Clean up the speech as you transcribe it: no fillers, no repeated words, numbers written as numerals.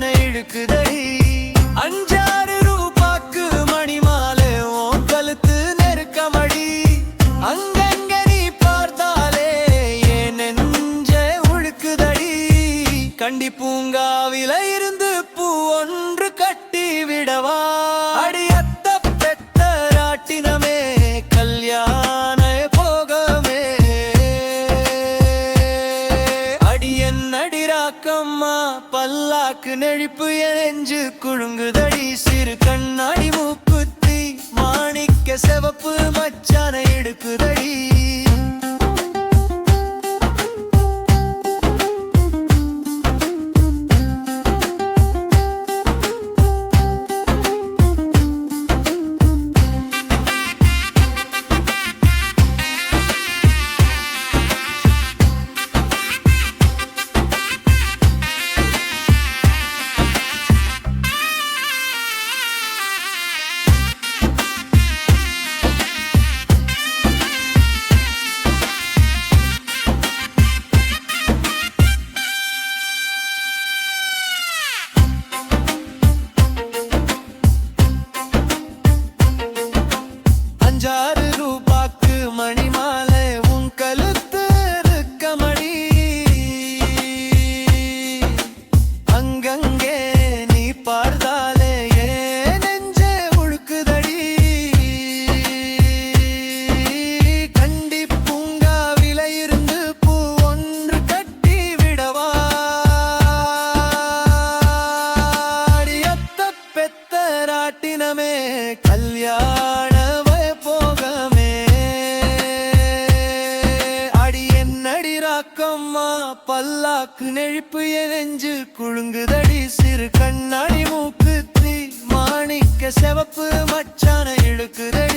மச்சான இழுக்குதடி. 5-6 ரூபாய்க்கு மணி மாலை உன் கழுத்து நெருக்கமடி. அங்கங்க நீ பார்த்தாலே என் நெஞ்ச உழுக்குதடி. கண்டி பூங்காவில இருந்து பூ ஒன்று கட்டி விடவா? அடி அத்த பெத்த ராட்டினமே கல்யாண போகமே. அடி என்னடி ராக்கம்மா பல்லாக்கு நெழிப்பு எஞ்சு குழுங்குதடி. சிறு கண்ணாடி மூக்குத்தி மாணிக்க செவப்பு மச்சான எடுக்குதடி. ரூபாய்க்கு மணி மாலை உன் கழுத்து இருக்கமடி. அங்கங்கே நீ பார்த்தாலே ஏன் நெஞ்சே உழுக்குதடி. கண்டி பூங்காவில இருந்து பூ ஒன்று கட்டி விடவா? அடியத்த பெத்த ராட்டினமே கல்யாண ராக்கம்மா பல்லாக்கு நெழிப்பு எஞ்சு குழுங்குதடி. சிறு கண்ணாடி மூக்குத்தி மாணிக்க செவப்பு மச்சான இழுக்குதடி.